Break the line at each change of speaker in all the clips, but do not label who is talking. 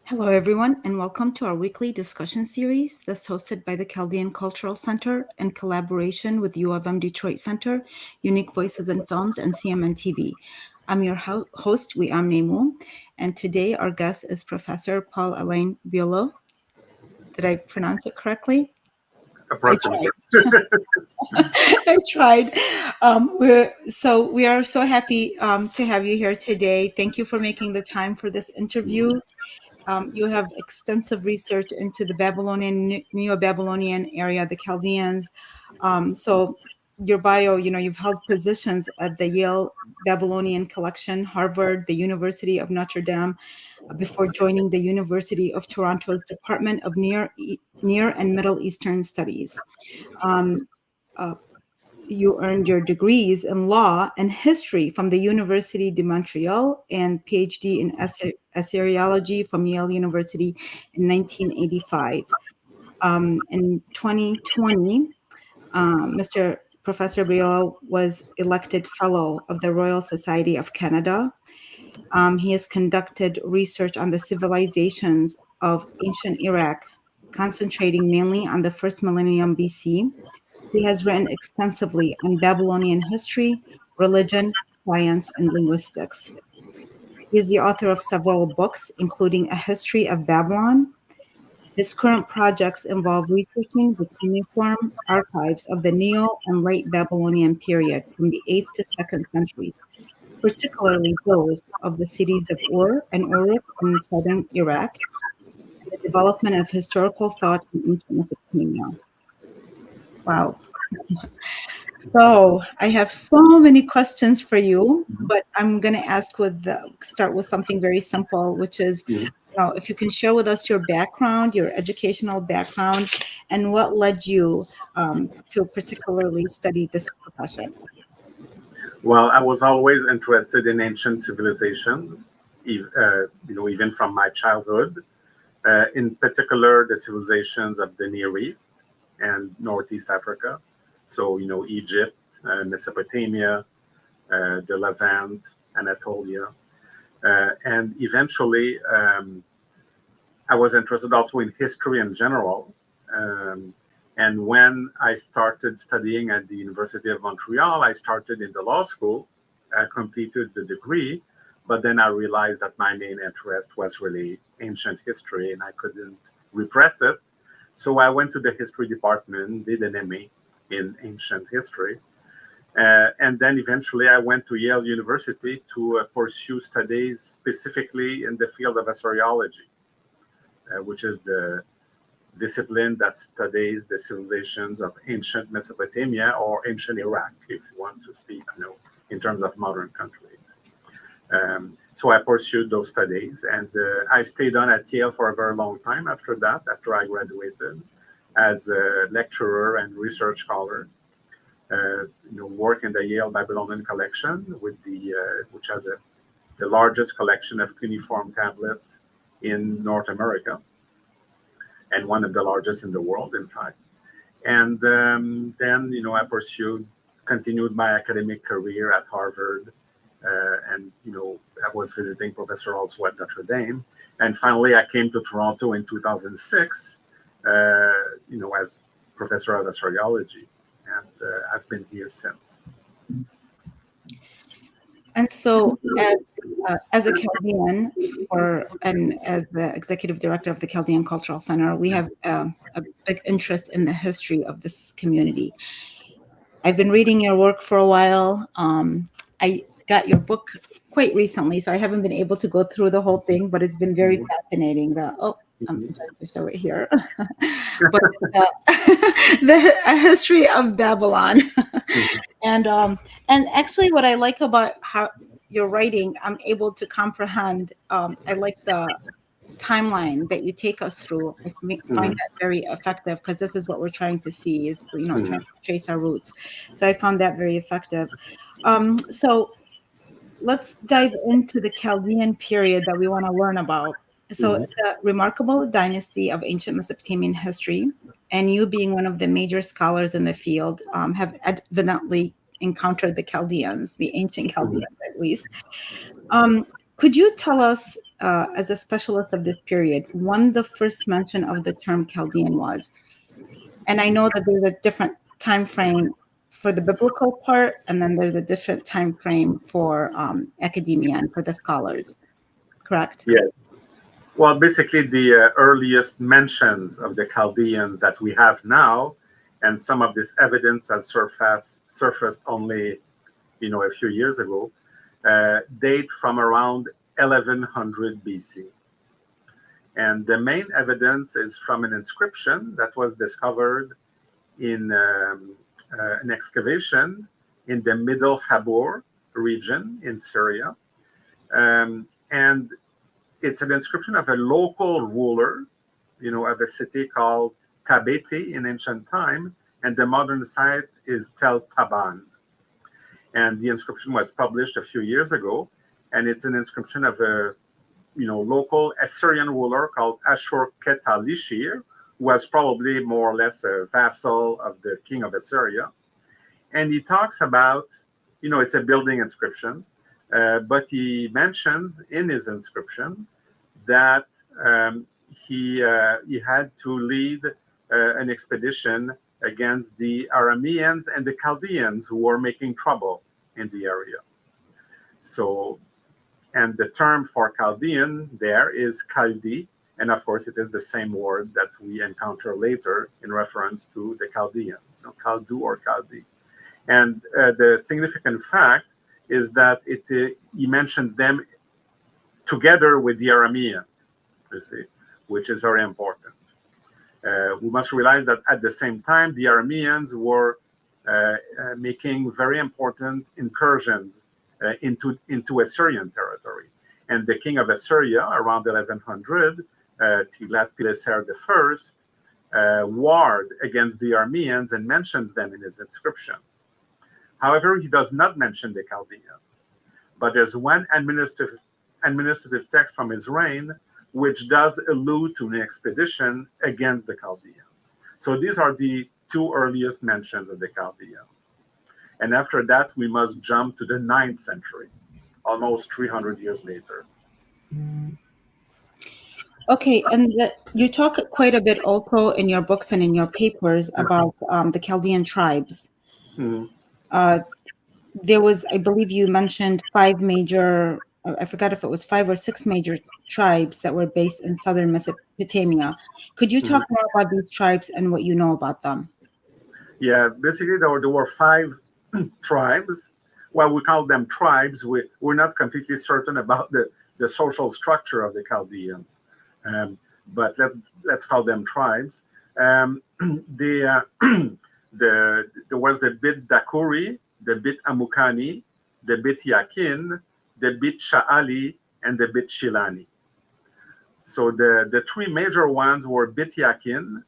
Hello, everyone, and welcome to our weekly discussion series that's hosted by the Chaldean Cultural Center in collaboration with U of M Detroit Center, Unique Voices in Films, and CMN TV. I'm your host, Wiam Nemu, and today our guest is Professor Paul-Alain Beaulieu. Did I pronounce it correctly?
Approximately.
I tried. We are so happy to have you here today. Thank you for making the time for this interview. You have extensive research into the Babylonian, Neo-Babylonian area, the Chaldeans. So your bio, you've held positions at the Yale Babylonian Collection, Harvard, the University of Notre Dame, before joining the University of Toronto's Department of Near and Middle Eastern Studies. You earned your degrees in law and history from the Université de Montréal and PhD in Assyriology from Yale University in 1985. In 2020, Mr. Professor Beaulieu was elected Fellow of the Royal Society of Canada. He has conducted research on the civilizations of ancient Iraq, concentrating mainly on the first millennium BC. He has written extensively on Babylonian history, religion, science, and linguistics. He is the author of several books, including A History of Babylon. His current projects involve researching the cuneiform archives of the Neo and Late Babylonian period from the 8th to 2nd centuries, particularly those of the cities of Ur and Uruk in southern Iraq, and the development of historical thought in ancient Mesopotamia. Wow. So I have so many questions for you, but I'm going to start with something very simple, which is, if you can share with us your background, your educational background, and what led you to particularly study this profession.
Well, I was always interested in ancient civilizations, even from my childhood. In particular, the civilizations of the Near East and Northeast Africa. So, Egypt, Mesopotamia, the Levant, Anatolia. And eventually, I was interested also in history in general. And when I started studying at the University of Montreal, I started in the law school. I completed the degree, but then I realized that my main interest was really ancient history, and I couldn't repress it. So I went to the history department, did an MA in ancient history. And then eventually I went to Yale University to pursue studies specifically in the field of Assyriology, which is the discipline that studies the civilizations of ancient Mesopotamia or ancient Iraq, if you want to speak, in terms of modern countries. So I pursued those studies, and I stayed on at Yale for a very long time after that, after I graduated, as a lecturer and research scholar. Work in the Yale Babylonian Collection, which has the largest collection of cuneiform tablets in North America, and one of the largest in the world, in fact. And then, I continued my academic career at Harvard, and I was visiting professor also at Notre Dame. And finally, I came to Toronto in 2006, as professor of Assyriology, and I've been here since.
And so, as a Chaldean and as the executive director of the Chaldean Cultural Center, we have a big interest in the history of this community. I've been reading your work for a while. I got your book quite recently, so I haven't been able to go through the whole thing, but it's been very fascinating. I'm trying to show it here. But the history of Babylon. And actually what I like about how you're writing, I'm able to comprehend. I like the timeline that you take us through. I find that very effective, because this is what we're trying to see, is trying to trace our roots. So I found that very effective. So let's dive into the Chaldean period that we want to learn about. So it's a remarkable dynasty of ancient Mesopotamian history, and you, being one of the major scholars in the field, have evidently encountered the Chaldeans, the ancient Chaldeans at least. Could you tell us as a specialist of this period, when the first mention of the term Chaldean was. And I know that there's a different time frame for the biblical part, and then there's a different time frame for academia and for the scholars, correct?
Yes. Well, basically, the earliest mentions of the Chaldeans that we have now, and some of this evidence has surfaced only, a few years ago, date from around 1100 BC. And the main evidence is from an inscription that was discovered in an excavation in the Middle Habur region in Syria. And it's an inscription of a local ruler, of a city called Tabeti in ancient time, and the modern site is Tel Taban. And the inscription was published a few years ago, and it's an inscription of a local Assyrian ruler called Ashur-Ketalishir, who was probably more or less a vassal of the king of Assyria. And he talks about, it's a building inscription, but he mentions in his inscription that he had to lead an expedition against the Arameans and the Chaldeans who were making trouble in the area. So, and the term for Chaldean there is Chaldi, and of course it is the same word that we encounter later in reference to the Chaldeans, Chaldu or Chaldi. And the significant fact is that he mentions them together with the Arameans, which is very important. We must realize that at the same time, the Arameans were making very important incursions into Assyrian territory. And the king of Assyria, around 1100, Tiglath-Pileser I, warred against the Arameans and mentions them in his inscriptions. However, he does not mention the Chaldeans. But there's one administrative text from his reign which does allude to an expedition against the Chaldeans. So these are the two earliest mentions of the Chaldeans. And after that, we must jump to the 9th century, almost 300 years later.
Okay, and you talk quite a bit also in your books and in your papers about the Chaldean tribes.
Mm-hmm.
There was, I believe you mentioned 5 major, I forgot if it was 5 or 6 major tribes that were based in southern Mesopotamia. Could you talk more about these tribes and what you know about them?
Yeah, basically there were 5 tribes. Well, we call them tribes. We're not completely certain about the social structure of the Chaldeans, but let's call them tribes. There was the Bit Dakuri, the Bit Amukani, the Bit Yakin, the Bit Sha'ali, and the Bit Shilani. So the 3 major ones were Bit Yakin,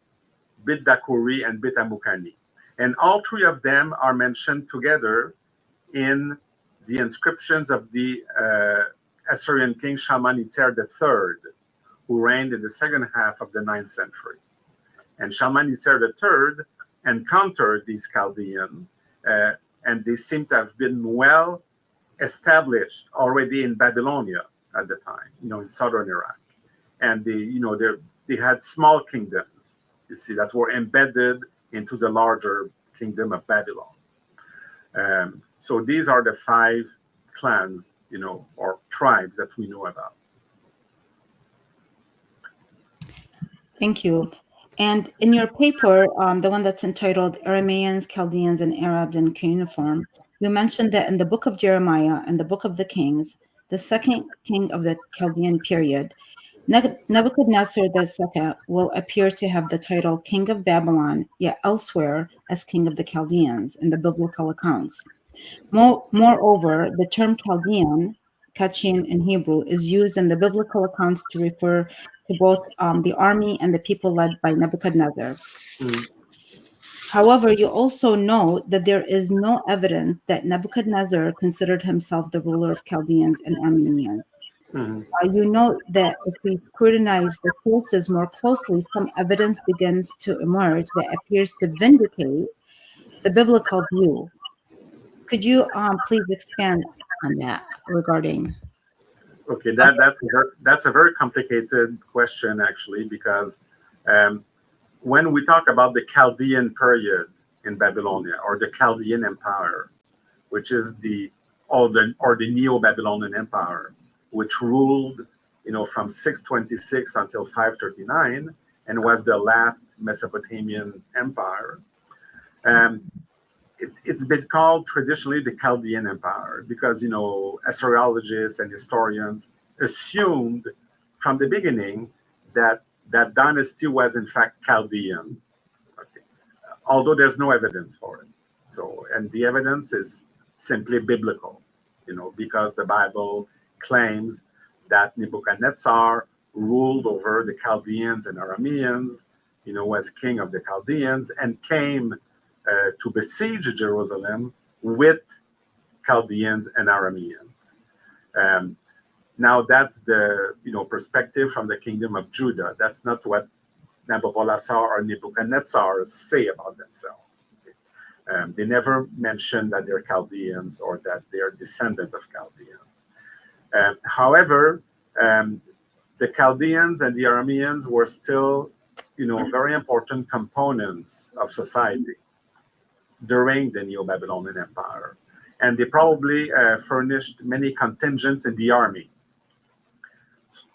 Bit Dakuri, and Bit Amukani. And all 3 of them are mentioned together in the inscriptions of the Assyrian king Shalmaneser III, who reigned in the second half of the 9th century. And Shalmaneser III encountered these Chaldeans, and they seem to have been well established already in Babylonia at the time, in southern Iraq. And they had small kingdoms, that were embedded into the larger kingdom of Babylon. So these are the 5 clans, or tribes that we know about.
Thank you. And in your paper, the one that's entitled Arameans, Chaldeans, and Arabs in Cuneiform, you mentioned that in the book of Jeremiah and the book of the Kings, the second king of the Chaldean period, Nebuchadnezzar II will appear to have the title King of Babylon, yet elsewhere as King of the Chaldeans in the biblical accounts. Moreover, the term Chaldean, Kachin in Hebrew, is used in the biblical accounts to refer to both the army and the people led by Nebuchadnezzar. However, you also note that there is no evidence that Nebuchadnezzar considered himself the ruler of Chaldeans and Armenians. You note that if we scrutinize the sources more closely, some evidence begins to emerge that appears to vindicate the biblical view. Could you please expand on that regarding?
Okay, that's a very complicated question actually, because when we talk about the Chaldean period in Babylonia, or the Chaldean Empire, which is the Neo-Babylonian Empire, which ruled, from 626 until 539, and was the last Mesopotamian empire. It's been called traditionally the Chaldean Empire because, Assyriologists and historians assumed from the beginning that that dynasty was in fact Chaldean, okay, although there's no evidence for it. So, and the evidence is simply biblical, because the Bible claims that Nebuchadnezzar ruled over the Chaldeans and Arameans, was king of the Chaldeans, and came to besiege Jerusalem with Chaldeans and Arameans. Now that's the perspective from the kingdom of Judah. That's not what Nabopolassar or Nebuchadnezzar say about themselves. They never mention that they're Chaldeans or that they're descendant of Chaldeans. However, the Chaldeans and the Arameans were still, very important components of society during the Neo-Babylonian Empire. And they probably furnished many contingents in the army.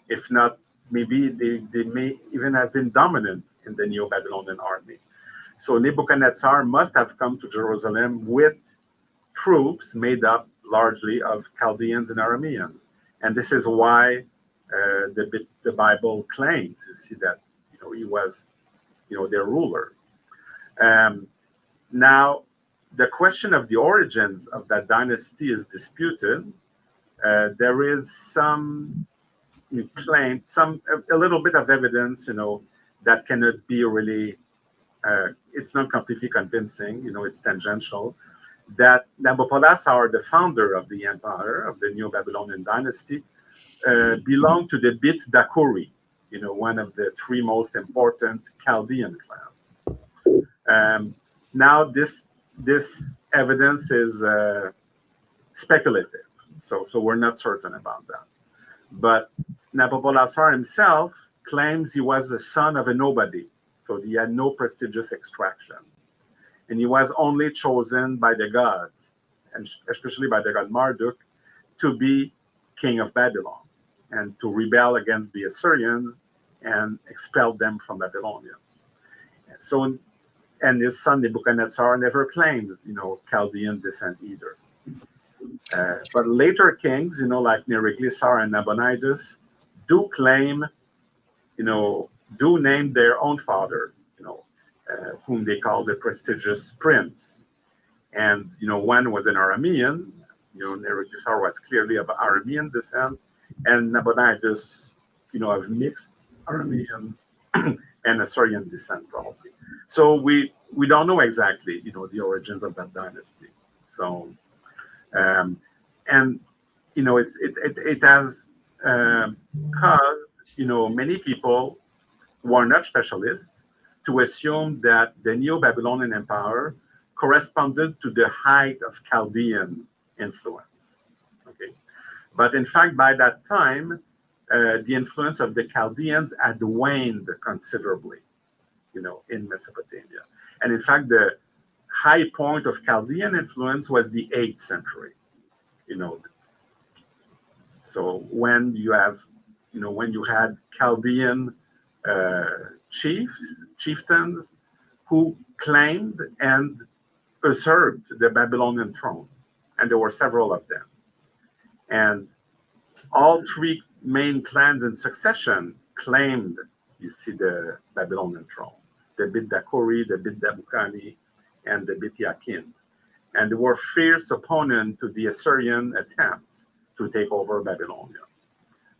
If not, maybe they may even have been dominant in the Neo-Babylonian army. So Nebuchadnezzar must have come to Jerusalem with troops made up largely of Chaldeans and Arameans. And this is why the Bible claims, you see, that he was their ruler. Now, the question of the origins of that dynasty is disputed. There is some claim, a little bit of evidence, that cannot be really, it's not completely convincing, it's tangential, that Nabopolassar, the founder of the empire, of the Neo-Babylonian dynasty, belonged to the Bit Dakuri, one of the three most important Chaldean clans. Now, this evidence is speculative, so we're not certain about that. But Nabopolassar himself claims he was the son of a nobody, so he had no prestigious extraction. And he was only chosen by the gods, and especially by the god Marduk, to be king of Babylon and to rebel against the Assyrians and expel them from Babylonia. So, and his son Nebuchadnezzar never claimed, Chaldean descent either. But later kings, like Neriglissar and Nabonidus, do claim, do name their own father, whom they call the prestigious prince. And, one was an Aramean, Neriglissar was clearly of Aramean descent, and Nabonidus, of mixed Aramean and Assyrian descent, probably. So we don't know exactly, the origins of that dynasty. So, and it has caused many people who are not specialists to assume that the Neo-Babylonian Empire corresponded to the height of Chaldean influence. Okay, but in fact, by that time, the influence of the Chaldeans had waned considerably, in Mesopotamia. And in fact, the high point of Chaldean influence was the 8th century. So when you have, when you had Chaldean chieftains who claimed and usurped the Babylonian throne, and there were several of them. And all three main clans in succession claimed, you see, the Babylonian throne, the Bit Dakuri, the Bit Dabukani, and the Bit Yakin. And they were fierce opponents to the Assyrian attempt to take over Babylonia.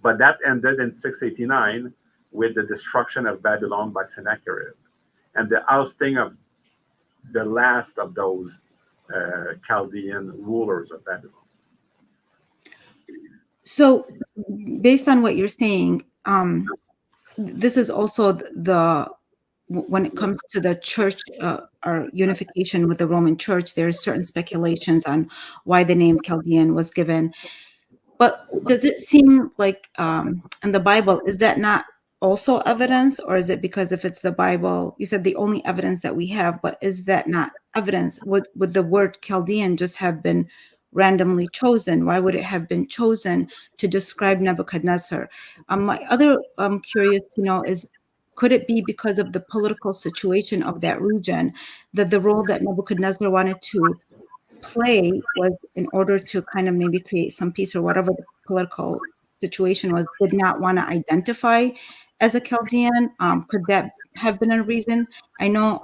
But that ended in 689 with the destruction of Babylon by Sennacherib and the ousting of the last of those Chaldean rulers of Babylon.
So, based on what you're saying, this is also when it comes to the church or unification with the Roman Church, there are certain speculations on why the name Chaldean was given. But does it seem like in the Bible, is that not also evidence, or is it because if it's the Bible, you said the only evidence that we have, but is that not evidence? Would the word Chaldean just have been randomly chosen? Why would it have been chosen to describe Nebuchadnezzar? My other curious to know is, could it be because of the political situation of that region, that the role that Nebuchadnezzar wanted to play was in order to kind of maybe create some peace, or whatever the political situation was, did not want to identify as a Chaldean? Could that have been a reason? I know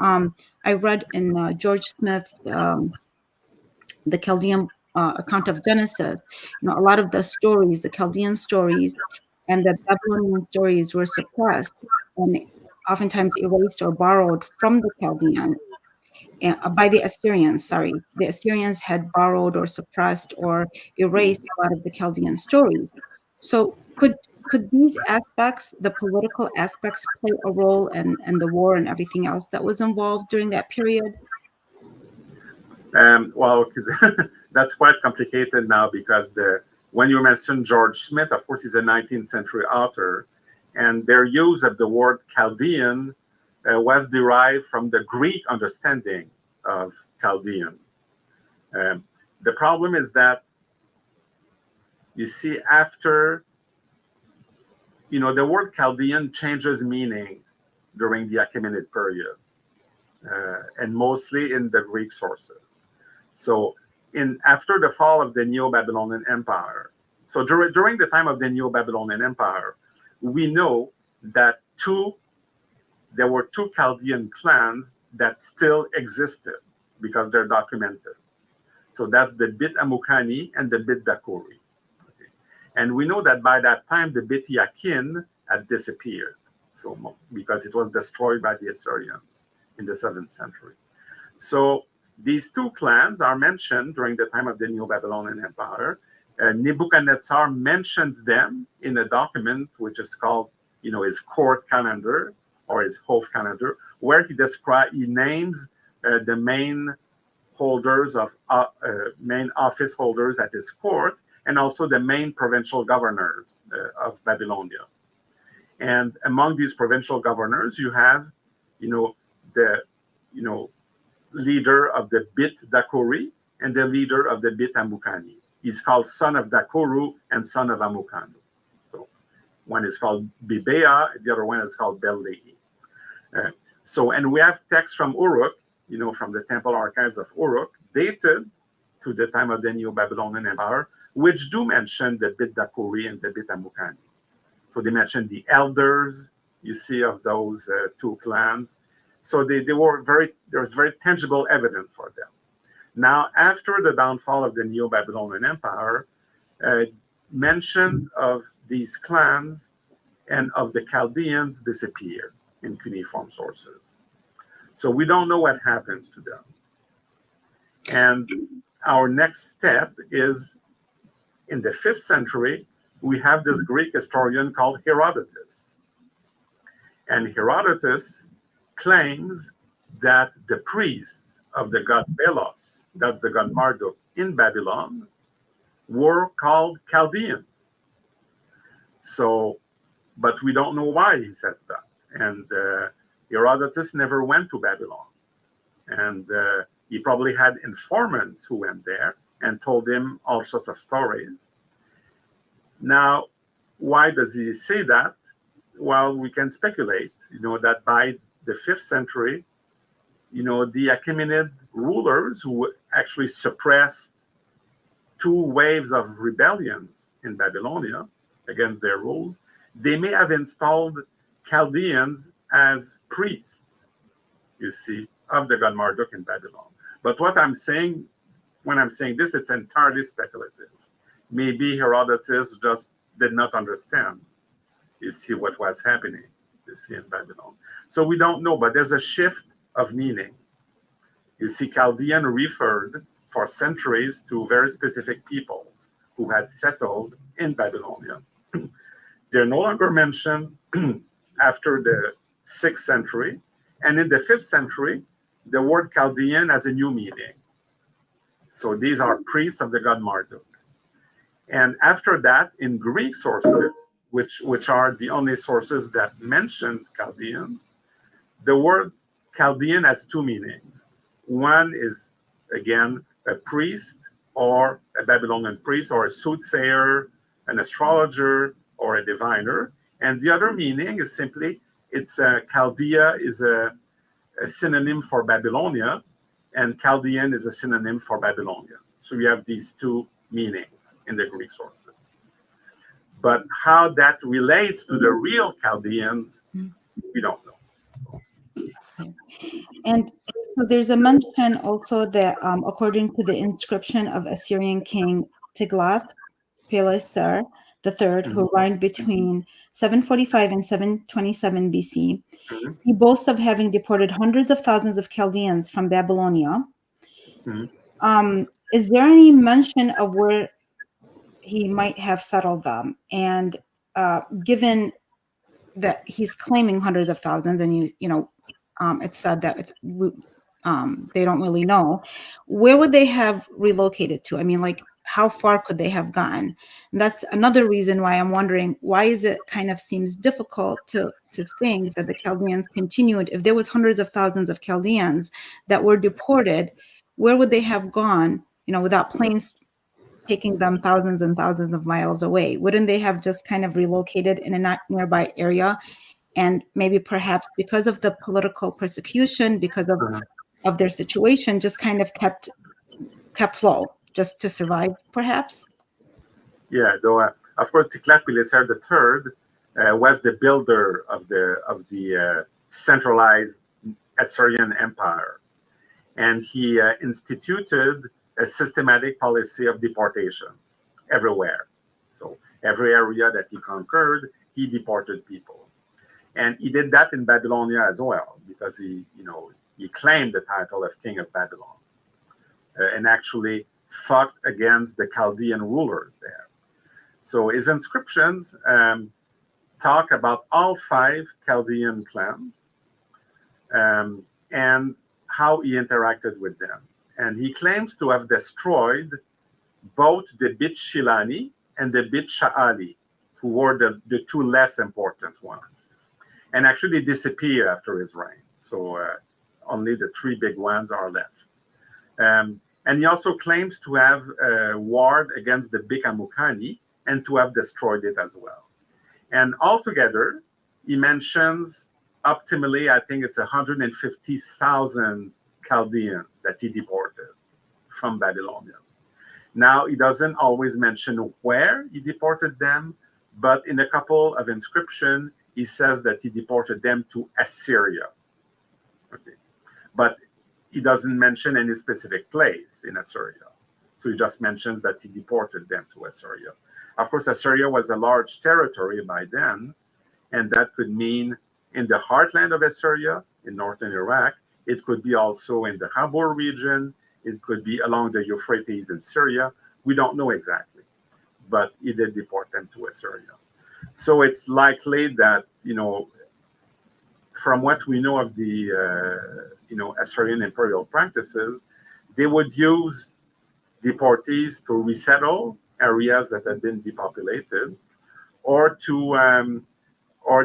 I read in George Smith's the Chaldean account of Genesis, a lot of the stories, the Chaldean stories and the Babylonian stories were suppressed and oftentimes erased or borrowed from the Chaldean by the Assyrians. Sorry, the Assyrians had borrowed or suppressed or erased a lot of the Chaldean stories. So could these aspects, the political aspects, play a role in the war and everything else that was involved during that period?
Well, that's quite complicated now, because when you mention George Smith, of course, he's a 19th century author, and their use of the word Chaldean was derived from the Greek understanding of Chaldean. The problem is that, you see, after, the word Chaldean changes meaning during the Achaemenid period, and mostly in the Greek sources. So after the fall of the Neo-Babylonian Empire, so during the time of the Neo-Babylonian Empire, we know that there were two Chaldean clans that still existed because they're documented. So that's the Bit Amukani and the Bit Dakori. Okay. And we know that by that time, the Bit Yakin had disappeared, so because it was destroyed by the Assyrians in the 7th century. So these two clans are mentioned during the time of the Neo-Babylonian Empire. Nebuchadnezzar mentions them in a document which is called, his court calendar or his Hof calendar, where he names the main holders of main office holders at his court, and also the main provincial governors of Babylonia. And among these provincial governors, you have, the leader of the Bit Dakori and the leader of the Bit Amukani. He's called son of Dakoru and son of Amukanu. So one is called Bibea, the other one is called Bellei. And we have texts from Uruk, from the temple archives of Uruk, dated to the time of the Neo-Babylonian Empire, which do mention the Bit Dakori and the Bit Amukani. So they mention the elders, you see, of those two clans. So there was very tangible evidence for them. Now, after the downfall of the Neo-Babylonian Empire, mentions of these clans and of the Chaldeans disappear in cuneiform sources. So we don't know what happens to them. And our next step is, in the 5th century, we have this Greek historian called Herodotus. And Herodotus claims that the priests of the god Belos, that's the god Marduk in Babylon, were called Chaldeans. So, but we don't know why he says that. And Herodotus never went to Babylon. And he probably had informants who went there and told him all sorts of stories. Now, why does he say that? Well, we can speculate, that by the 5th century, the Achaemenid rulers who actually suppressed two waves of rebellions in Babylonia against their rules, they may have installed Chaldeans as priests, you see, of the god Marduk in Babylon. But what I'm saying, when I'm saying this, it's entirely speculative. Maybe Herodotus just did not understand, you see, what was happening, you see, in Babylon. So we don't know, but there's a shift of meaning. You see, Chaldean referred for centuries to very specific peoples who had settled in Babylonia. They're no longer mentioned after the 6th century. And in the 5th century, the word Chaldean has a new meaning. So these are priests of the god Marduk. And after that, in Greek sources, which are the only sources that mention Chaldeans, the word Chaldean has two meanings. One is, again, a priest or a Babylonian priest or a soothsayer, an astrologer or a diviner. And the other meaning is simply, Chaldea is a synonym for Babylonia, and Chaldean is a synonym for Babylonian. So you have these two meanings in the Greek sources. But how that relates to the real Chaldeans, we don't know.
And so there's a mention also that according to the inscription of Assyrian king Tiglath-Pileser III, who reigned between 745 and 727 BC, he boasts of having deported hundreds of thousands of Chaldeans from Babylonia. Is there any mention of where he might have settled them? And given that he's claiming hundreds of thousands, and it's said that they don't really know, where would they have relocated to? I mean, like, how far could they have gone? And that's another reason why I'm wondering, why is it kind of seems difficult to think that the Chaldeans continued? If there was hundreds of thousands of Chaldeans that were deported, where would they have gone, without planes taking them thousands and thousands of miles away? Wouldn't they have just kind of relocated in a nearby area? And maybe perhaps because of the political persecution, because of their situation, just kind of kept flow just to survive, perhaps?
Yeah, though, of course, Tiglath-Pileser III was the builder of the centralized Assyrian Empire. And he instituted a systematic policy of deportations everywhere. So every area that he conquered, he deported people. And he did that in Babylonia as well, because he claimed the title of King of Babylon and actually fought against the Chaldean rulers there. So his inscriptions talk about all 5 Chaldean clans and how he interacted with them. And he claims to have destroyed both the Bit Shilani and the Bit Sha'ali, who were the 2 less important ones. And actually disappear after his reign. So only the 3 big ones are left. And he also claims to have warred against the Bik Amukani and to have destroyed it as well. And altogether, he mentions optimally, I think it's 150,000 Chaldeans that he deported from Babylonia. Now, he doesn't always mention where he deported them, but in a couple of inscriptions, he says that he deported them to Assyria. Okay. But he doesn't mention any specific place in Assyria. So he just mentions that he deported them to Assyria. Of course, Assyria was a large territory by then, and that could mean in the heartland of Assyria, in northern Iraq. It could be also in the Habur region. It could be along the Euphrates in Syria. We don't know exactly, but he did deport them to Assyria. So it's likely that, from what we know of the, Assyrian imperial practices, they would use deportees to resettle areas that had been depopulated, or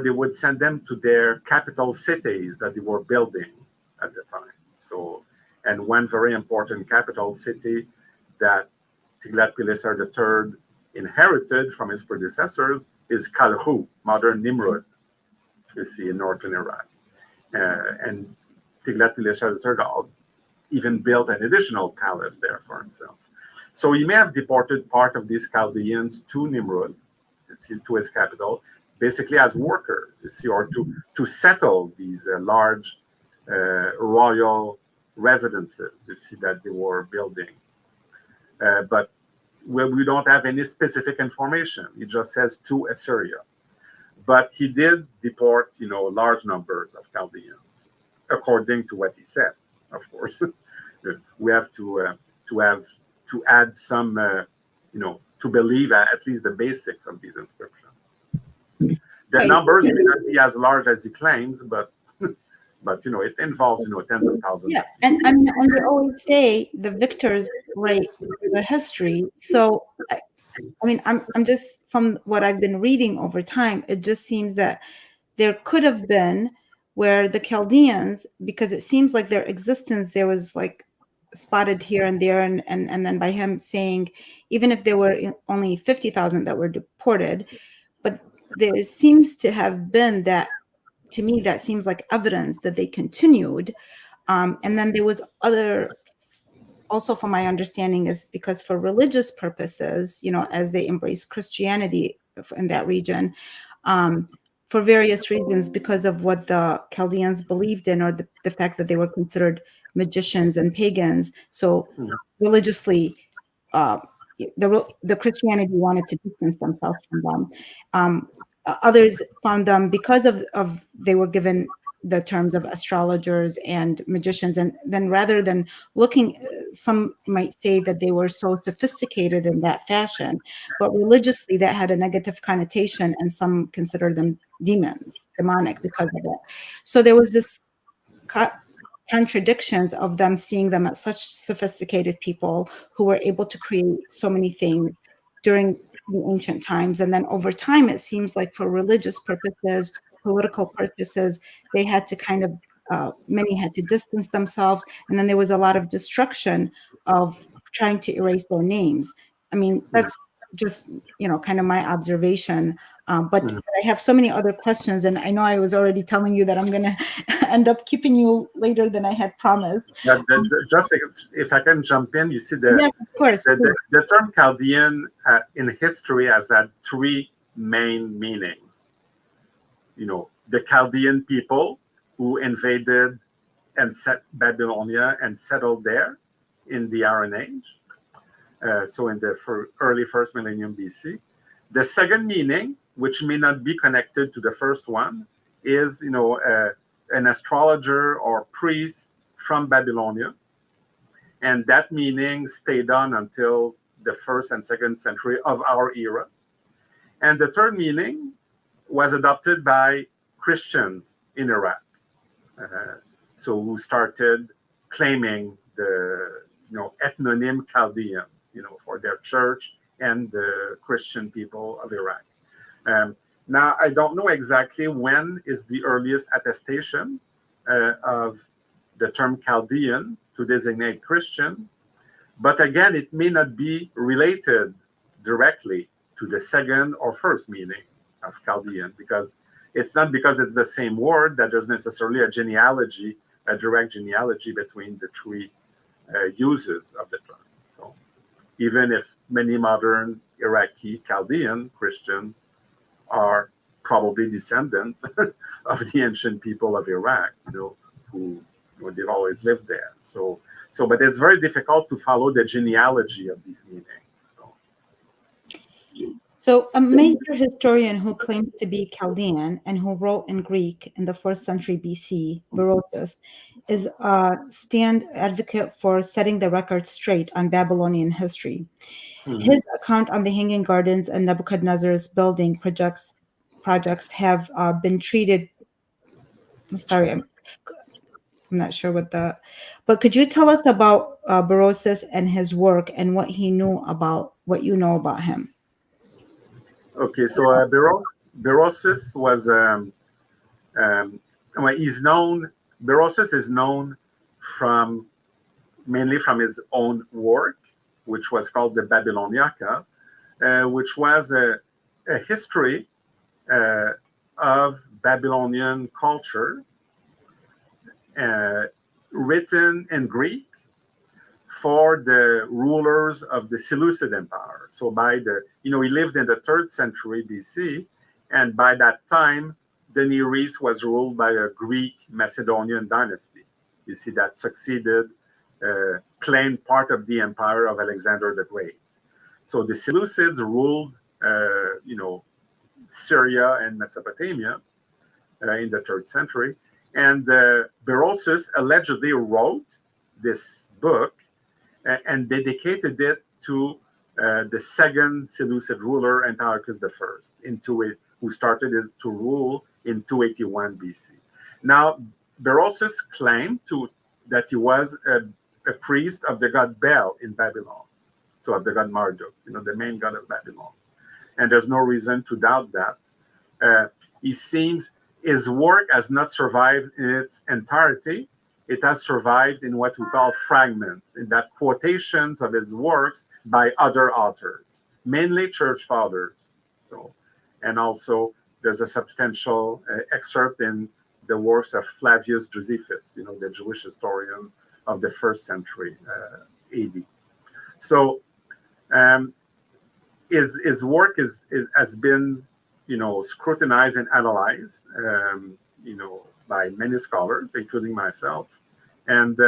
they would send them to their capital cities that they were building at the time. So, and one very important capital city that Tiglath-Pileser III inherited from his predecessors is Kalhu, modern Nimrud, you see, in northern Iraq. And Tiglath-Pileser III even built an additional palace there for himself. So he may have deported part of these Chaldeans to Nimrud, you see, to his capital, basically as workers, you see, or to settle these large royal residences, you see, that they were building. But we don't have any specific information. It just says to Assyria. But he did deport, large numbers of Chaldeans, according to what he said. Of course, we have to add some, to believe at least the basics of these inscriptions. The numbers may not be as large as he claims, but it involves tens of thousands.
Yeah, and they always say the victors write the history. So I mean, I'm just, from what I've been reading over time, it just seems that there could have been, where the Chaldeans, because it seems like their existence, there was like spotted here and there, and then by him saying, even if there were only 50,000 that were deported, but there seems to have been that, to me, that seems like evidence that they continued. And then there was other, also from my understanding, is because for religious purposes, as they embrace Christianity in that region, for various reasons, because of what the Chaldeans believed in, or the fact that they were considered magicians and pagans. So religiously, uh, the Christianity wanted to distance themselves from them. Others found them, because of they were given the terms of astrologers and magicians, and then rather than looking, some might say that they were so sophisticated in that fashion, but religiously that had a negative connotation, and some consider them demonic because of it. So there was this contradictions of them, seeing them as such sophisticated people who were able to create so many things during the ancient times. And then over time, it seems like for religious purposes, political purposes, they had to kind of, many had to distance themselves. And then there was a lot of destruction of trying to erase their names. I mean, that's just, kind of my observation. But I have so many other questions, and I know I was already telling you that I'm going to end up keeping you later than I had promised.
Just if I can jump in, you see
Yes, of course.
the term Chaldean in history has had three main meanings. The Chaldean people who invaded and set Babylonia and settled there in the Iron Age, so in the early first millennium BC. The second meaning, which may not be connected to the first one, is an astrologer or priest from Babylonia, and that meaning stayed on until the first and second century of our era. And the third meaning was adopted by Christians in Iraq, so who started claiming the ethnonym Chaldean, for their church and the Christian people of Iraq. Now, I don't know exactly when is the earliest attestation of the term Chaldean to designate Christian, but again, it may not be related directly to the second or first meaning of Chaldean, because it's not because it's the same word that there's necessarily a direct genealogy between the three uses of the term. So even if many modern Iraqi Chaldean Christians are probably descendants of the ancient people of Iraq, who they've always lived there. But it's very difficult to follow the genealogy of these meanings.
So a major historian who claims to be Chaldean and who wrote in Greek in the 4th century BC, Berosus, is a stand advocate for setting the record straight on Babylonian history. His account on the Hanging Gardens and Nebuchadnezzar's building projects have been treated. I'm sorry, I'm not sure but could you tell us about Berosus and his work and what you know about him?
Okay, so Berosus was Berosus is known mainly from his own work, which was called the Babyloniaca, which was a history of Babylonian culture, written in Greek for the rulers of the Seleucid Empire. So he lived in the 3rd century BC, and by that time, the Near East was ruled by a Greek Macedonian dynasty. You see, that succeeded, claimed part of the empire of Alexander the Great. So the Seleucids ruled, Syria and Mesopotamia in the 3rd century. And Berosus allegedly wrote this book and dedicated it to the second Seleucid ruler, Antiochus I, who started to rule in 281 BC. Now, Berosus claimed that he was a priest of the god Bel in Babylon. so of the god Marduk, the main god of Babylon. And there's no reason to doubt that. His work has not survived in its entirety. It has survived in what we call fragments, in that quotations of his works by other authors, mainly church fathers. And also there's a substantial excerpt in the works of Flavius Josephus, the Jewish historian of the first century AD. So his work has been, scrutinized and analyzed, by many scholars, including myself. And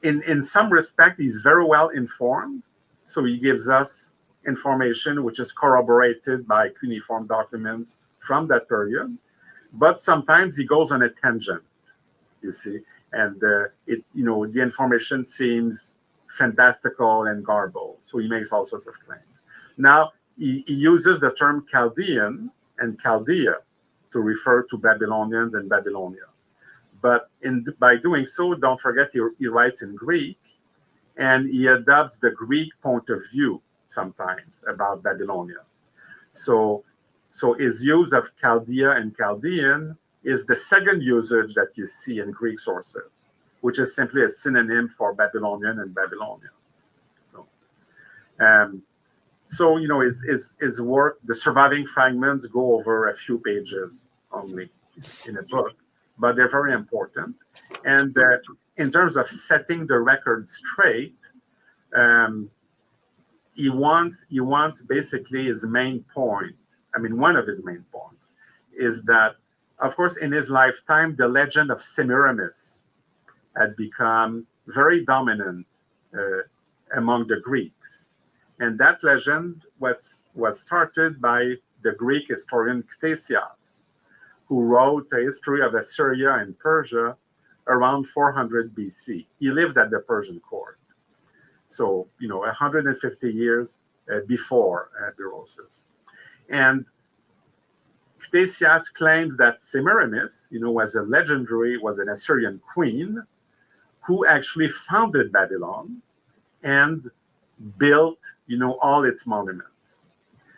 in some respect, he's very well informed. So he gives us information which is corroborated by cuneiform documents from that period. But sometimes he goes on a tangent, you see, and the information seems fantastical and garbled. So he makes all sorts of claims. Now, he uses the term Chaldean and Chaldea to refer to Babylonians and Babylonia. But by doing so, don't forget he writes in Greek, and he adopts the Greek point of view sometimes about Babylonia. So his use of Chaldea and Chaldean is the second usage that you see in Greek sources, which is simply a synonym for Babylonian and Babylonia. His work, the surviving fragments go over a few pages only in a book, but they're very important. And in terms of setting the record straight, he wants basically his main point. One of his main points is that, of course, in his lifetime, the legend of Semiramis had become very dominant among the Greeks. And that legend was started by the Greek historian Ctesias, who wrote a history of Assyria and Persia around 400 BC. He lived at the Persian court. So, 150 years before Berosus. And Ctesias claims that Semiramis, was an Assyrian queen who actually founded Babylon and built, all its monuments.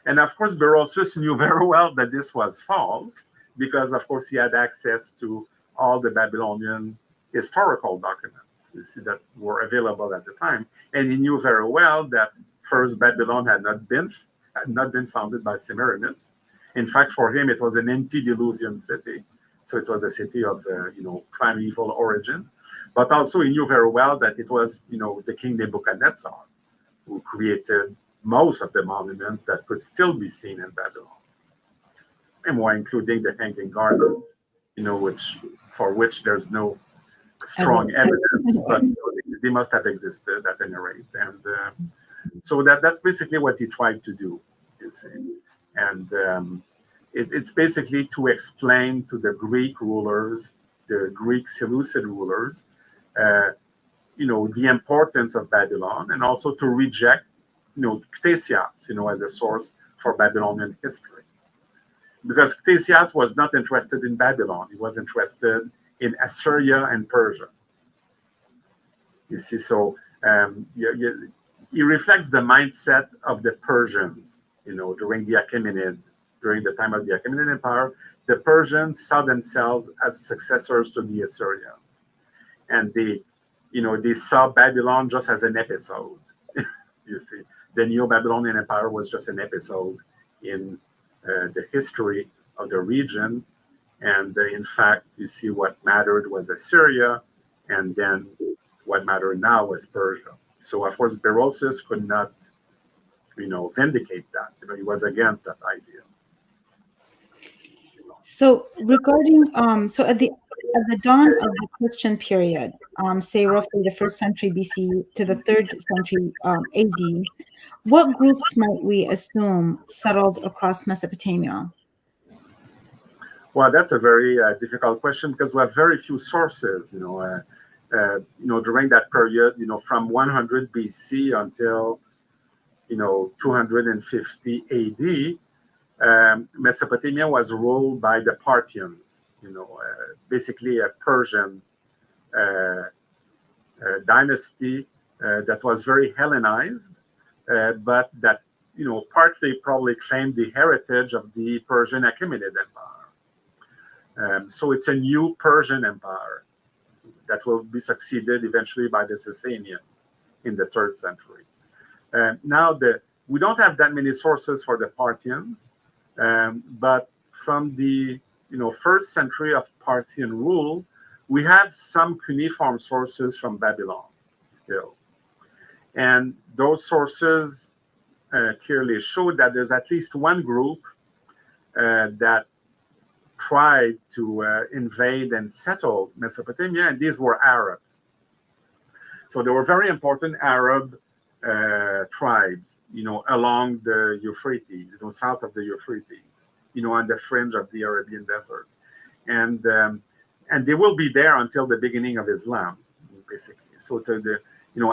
And of course, Berosus knew very well that this was false because, of course, he had access to all the Babylonian historical documents that were available at the time. And he knew very well that first Babylon had not been founded by Semiramis. In fact, for him, it was an antediluvian city. So it was a city of, primeval origin. But also he knew very well that it was, the king Nebuchadnezzar who created most of the monuments that could still be seen in Babylon. And more including the Hanging Gardens, for which there's no strong evidence, but they must have existed at any rate. And so that's basically what he tried to do, you see. And it's basically to explain to the Greek rulers, the Greek Seleucid rulers, the importance of Babylon, and also to reject, Ctesias, as a source for Babylonian history. Because Ctesias was not interested in Babylon. He was interested in Assyria and Persia. You see, so he reflects the mindset of the Persians, during the time of the Achaemenid Empire. The Persians saw themselves as successors to the Assyrians. And they saw Babylon just as an episode. You see, the Neo-Babylonian Empire was just an episode in the history of the region. And in fact, you see, what mattered was Assyria, and then what mattered now was Persia. So of course, Berosus could not, vindicate that. He was against that idea.
So regarding so at the dawn of the Christian period, say roughly the 1st century BC to the 3rd century AD, what groups might we assume settled across Mesopotamia?
Well, that's a very difficult question because we have very few sources. During that period, from 100 BC until 250 AD, Mesopotamia was ruled by the Parthians. Basically a Persian dynasty that was very Hellenized, but that partly probably claimed the heritage of the Persian Achaemenid Empire. So it's a new Persian empire that will be succeeded eventually by the Sasanians in the 3rd century. Now, we don't have that many sources for the Parthians, but from the 1st century of Parthian rule, we have some cuneiform sources from Babylon still. And those sources clearly show that there's at least one group that tried to invade and settle Mesopotamia, and these were Arabs. So there were very important Arab tribes, along the Euphrates, south of the Euphrates, on the fringe of the Arabian desert. And they will be there until the beginning of Islam, basically. So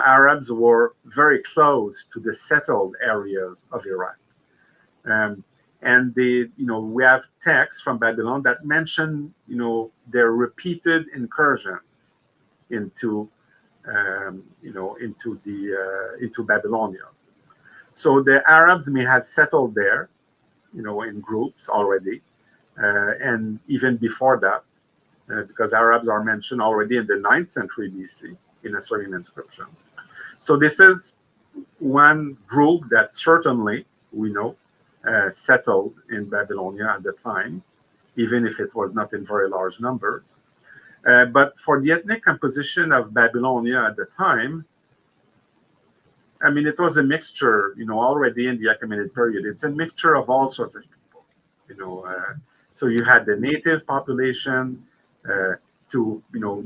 Arabs were very close to the settled areas of Iraq. And we have texts from Babylon that mention, their repeated incursions into Babylonia. So the Arabs may have settled there, in groups already, and even before that, because Arabs are mentioned already in the 9th century BC in Assyrian inscriptions. So this is one group that certainly we know settled in Babylonia at the time, even if it was not in very large numbers. But for the ethnic composition of Babylonia at the time, I mean, it was a mixture, already in the Achaemenid period. It's a mixture of all sorts of people, so you had the native population, you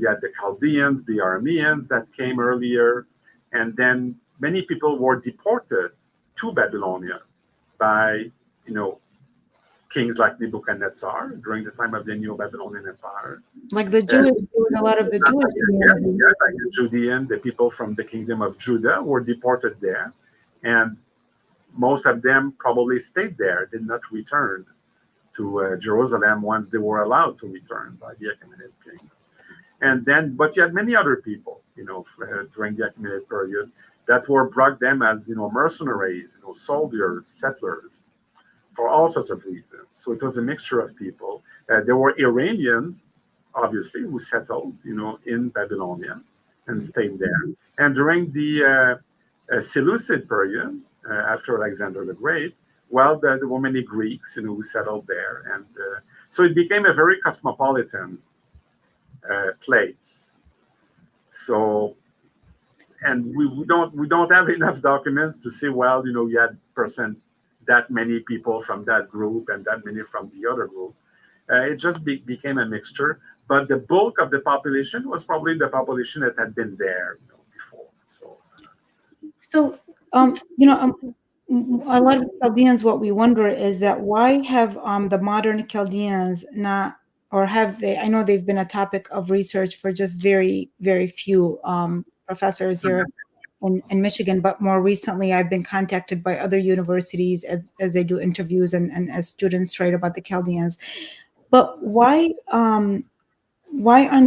had the Chaldeans, the Arameans that came earlier, and then many people were deported to Babylonia by, kings like Nebuchadnezzar during the time of the Neo-Babylonian Empire.
Like the Jewish, there was a lot of the Jewish community.
Yeah, like the Judean, the people from the kingdom of Judah were deported there. And most of them probably stayed there, did not return to Jerusalem once they were allowed to return by the Achaemenid kings. And then, but you had many other people, during the Achaemenid period that were brought them as, mercenaries, soldiers, settlers, for all sorts of reasons. So it was a mixture of people. There were Iranians, obviously, who settled, in Babylonia and stayed there. And during the Seleucid period, after Alexander the Great, well, there were many Greeks, who settled there. And so it became a very cosmopolitan place. So, and we don't have enough documents to say, well, you had that many people from that group and that many from the other group. It just became a mixture. But the bulk of the population was probably the population that had been there before.
So, a lot of Chaldeans, what we wonder is that why have the modern Chaldeans not, or have they? I know they've been a topic of research for just very, very few professors here in Michigan, but more recently I've been contacted by other universities as they do interviews and as students write about the Chaldeans. But why aren't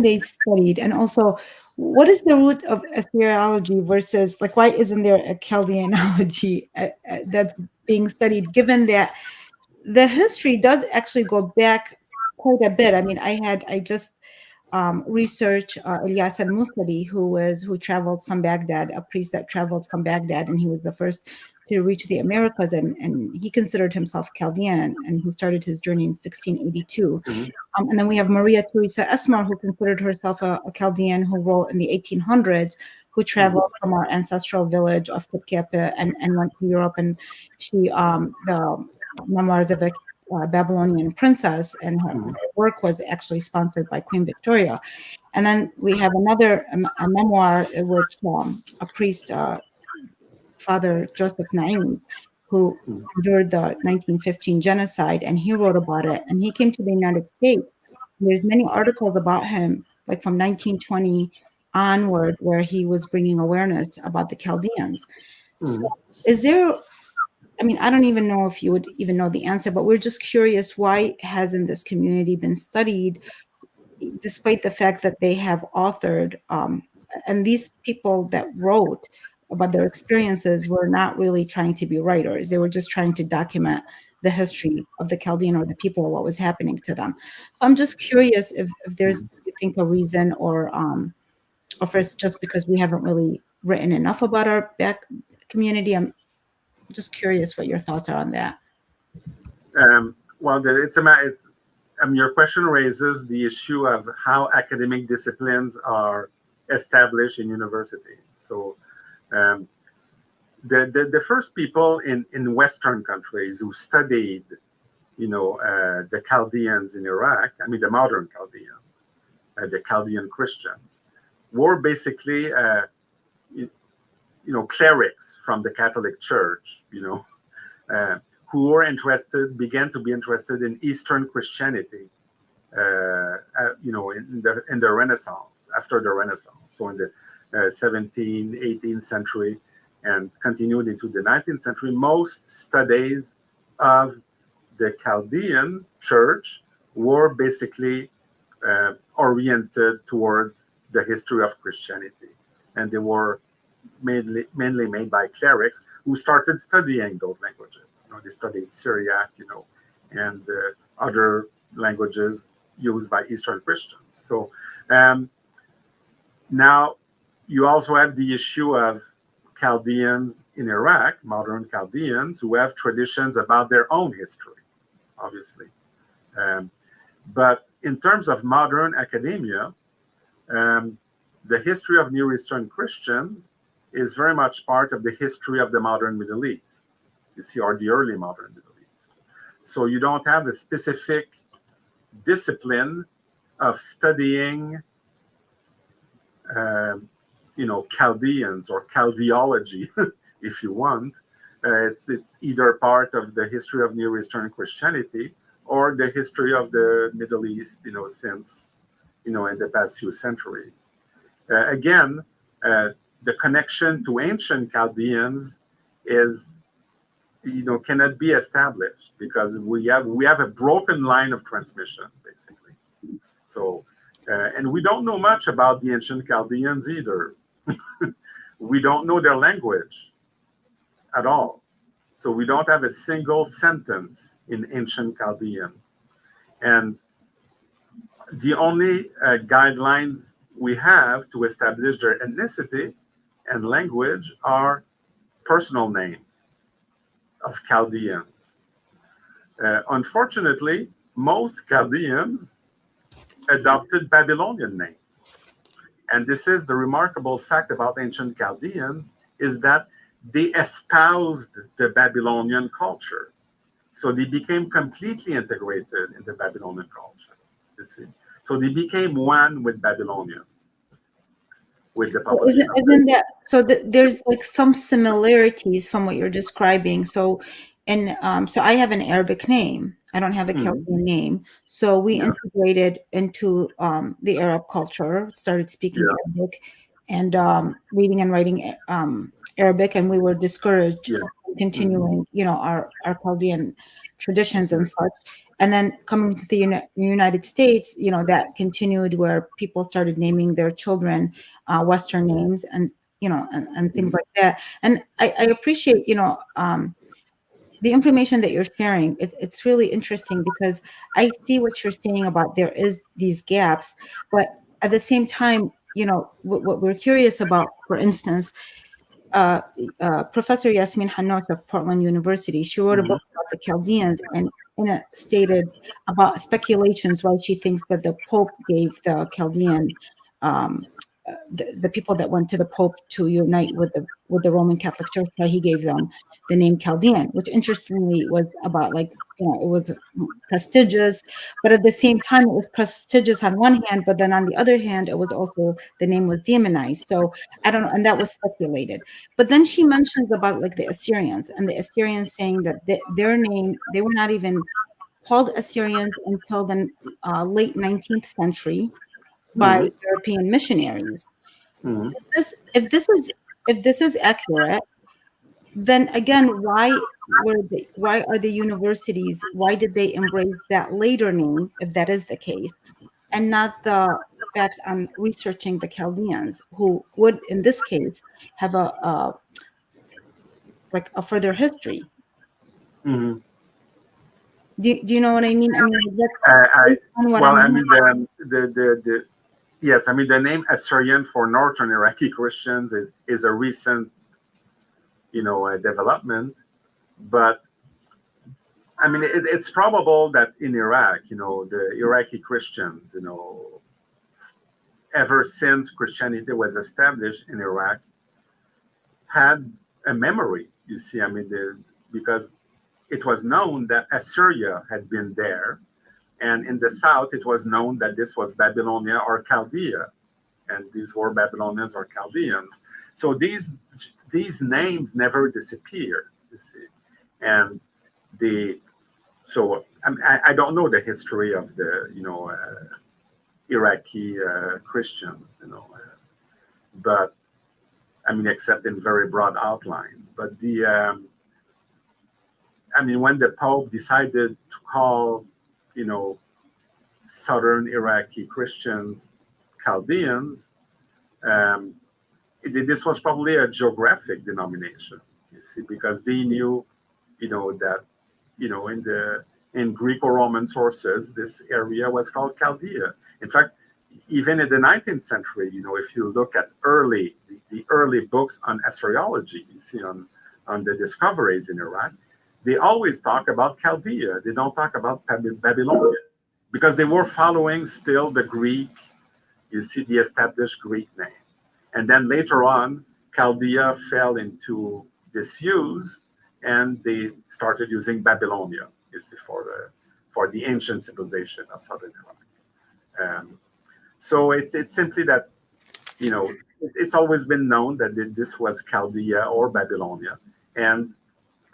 they studied? And also, what is the root of Assyriology versus, like, why isn't there a Chaldeanology that's being studied, given that the history does actually go back quite a bit? I mean, I just researched Ilyas al-Musali, who traveled from Baghdad, a priest that traveled from Baghdad, and he was the first to reach the Americas, and he considered himself Chaldean, and he started his journey in 1682. And then we have Maria Theresa Esmar, who considered herself a Chaldean, who wrote in the 1800s, who traveled from our ancestral village of Tepkepe and went to Europe, and she the memoirs of a Babylonian princess, and her work was actually sponsored by Queen Victoria. And then we have another a memoir, which a priest, Father Joseph Naimi, who endured the 1915 genocide, and he wrote about it. And he came to the United States. There's many articles about him, like from 1920 onward, where he was bringing awareness about the Chaldeans. So is there, I mean, I don't even know if you would even know the answer, but we're just curious, why hasn't this community been studied, despite the fact that they have authored and these people that wrote about their experiences were not really trying to be writers. They were just trying to document the history of the Chaldean or the people, or what was happening to them. So I'm just curious if there's, you think, a reason, or if it's just because we haven't really written enough about our back community. I'm just curious what your thoughts are on that.
Well, your question raises the issue of how academic disciplines are established in universities. So, the first people in Western countries who studied, the Chaldeans in Iraq, I mean, the modern Chaldeans, the Chaldean Christians, were basically, clerics from the Catholic Church, who were began to be interested in Eastern Christianity, in the Renaissance, after the Renaissance, so in the 17th, 18th century, and continued into the 19th century. Most studies of the Chaldean church were basically oriented towards the history of Christianity, and they were mainly made by clerics who started studying those languages. They studied Syriac, and other languages used by Eastern Christians. So now you also have the issue of Chaldeans in Iraq, modern Chaldeans, who have traditions about their own history, obviously. But in terms of modern academia, the history of Near Eastern Christians is very much part of the history of the modern Middle East, or the early modern Middle East. So you don't have a specific discipline of studying, Chaldeans or Chaldeology, if you want. It's either part of the history of Near Eastern Christianity or the history of the Middle East, since, in the past few centuries. Again, the connection to ancient Chaldeans is, cannot be established because we have a broken line of transmission, basically. So, and we don't know much about the ancient Chaldeans either. We don't know their language at all. So we don't have a single sentence in ancient Chaldean. And the only guidelines we have to establish their ethnicity and language are personal names of Chaldeans. Unfortunately, most Chaldeans adopted Babylonian names. And this is the remarkable fact about ancient Chaldeans, is that they espoused the Babylonian culture. So they became completely integrated in the Babylonian culture. You see? So they became one with Babylonians, with the population.
Isn't that so? There's like some similarities from what you're describing. So, and so I have an Arabic name. I don't have a Chaldean name. So we integrated into the Arab culture, started speaking Arabic, and reading and writing Arabic, and we were discouraged from continuing, our Chaldean traditions and such. And then coming to the United States, that continued, where people started naming their children Western names, and and things like that. And I appreciate the information that you're sharing. It's really interesting because I see what you're saying about there is these gaps, but at the same time, what we're curious about, for instance, Professor Yasmin Hanout of Portland University, she wrote a book about the Chaldeans, and in it stated about speculations why she thinks that the Pope gave the Chaldean, the people that went to the Pope to unite with the Roman Catholic Church, why he gave them the name Chaldean, which interestingly was about, like, it was prestigious, but at the same time it was prestigious on one hand, but then on the other hand it was also, the name was demonized. So I don't know, and that was speculated. But then she mentions about like the Assyrians, and the Assyrians saying that their name, they were not even called Assyrians until the late 19th century by European missionaries. If this is accurate, then again, why are the universities, why did they embrace that later name, if that is the case, and not the effect on researching the Chaldeans, who would, in this case, have a further history.
Mhm.
Do you know what I mean? I mean, that's
I
based on what
well,
I'm
I mean the yes, I mean the name Assyrian for Northern Iraqi Christians is a recent, development, but I mean it's probable that in Iraq, the Iraqi Christians, ever since Christianity was established in Iraq, had a memory. You see, I mean, because it was known that Assyria had been there, and in the south, it was known that this was Babylonia or Chaldea, and these were Babylonians or Chaldeans. So these names never disappeared. You see, and the so I don't know the history of the Iraqi Christians, but I mean, except in very broad outlines. But I mean, when the Pope decided to call, you know, southern Iraqi Christians Chaldeans, um, this was probably a geographic denomination, you see, because they knew, that, in Greco-Roman sources, this area was called Chaldea. In fact, even in the 19th century, if you look at the early books on Assyriology, you see on the discoveries in Iraq, they always talk about Chaldea. They don't talk about Babylonia because they were following still the Greek, you see, the established Greek name. And then later on, Chaldea fell into disuse and they started using Babylonia, you see, for the ancient civilization of southern Iraq. So it's simply that, it's always been known that this was Chaldea or Babylonia. And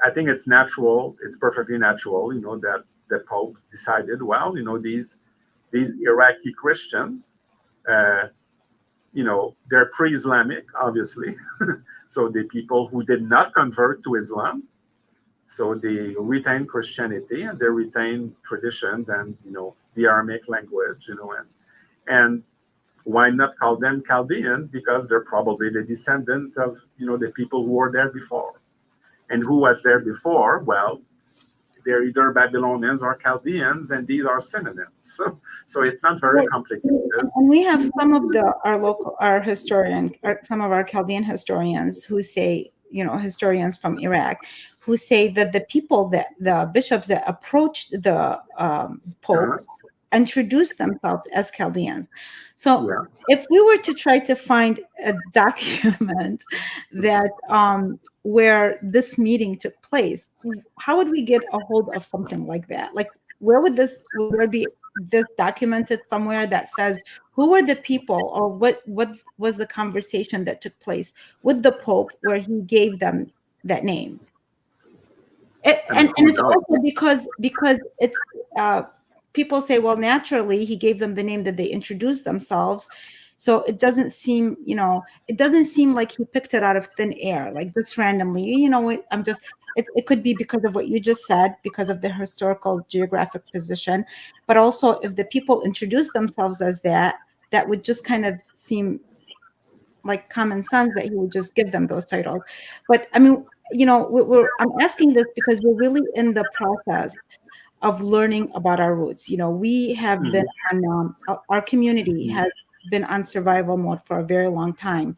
I think it's natural, it's perfectly natural, that the Pope decided, well, these Iraqi Christians, uh, they're pre-Islamic, obviously. So the people who did not convert to Islam, so they retain Christianity and they retain traditions and, the Aramaic language, and why not call them Chaldean? Because they're probably the descendant of, the people who were there before. And who was there before? Well, they're either Babylonians or Chaldeans, and these are synonyms. So it's not very complicated.
And we have some of some of our Chaldean historians who say, historians from Iraq, who say that the bishops that approached the Pope
Uh-huh.
introduced themselves as Chaldeans. So
Yeah.
if we were to try to find a document that where this meeting took place, how would we get a hold of something like that? Like, would there be this documented somewhere that says who were the people or what was the conversation that took place with the Pope where he gave them that name? And
Who
it's
knows?
also because it's people say, well, naturally he gave them the name that they introduced themselves, so it doesn't seem like he picked it out of thin air, like just randomly. It could be because of what you just said, because of the historical geographic position, but also if the people introduce themselves as that would just kind of seem like common sense that he would just give them those titles. But I mean, I'm asking this because we're really in the process of learning about our roots. We have been on our community has been on survival mode for a very long time,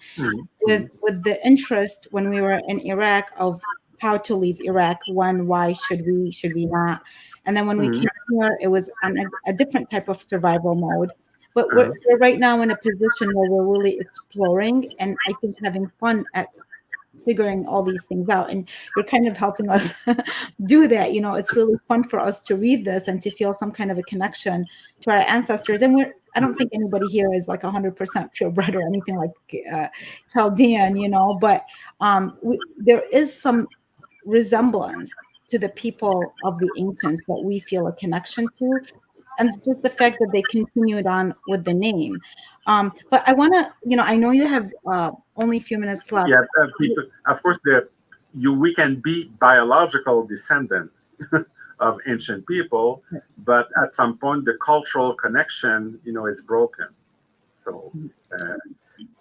with the interest when we were in Iraq of how to leave Iraq, when, why, should we not, and then when we came here, it was on a different type of survival mode. But we're right now in a position where we're really exploring and I think having fun at figuring all these things out, and you're kind of helping us do that. It's really fun for us to read this and to feel some kind of a connection to our ancestors. And I don't think anybody here is like 100% purebred or anything like Chaldean, but there is some resemblance to the people of the ancients that we feel a connection to, and just the fact that they continued on with the name. But I want to, I know you have only a few minutes left.
Yeah, people, of course, we can be biological descendants of ancient people, but at some point the cultural connection, is broken.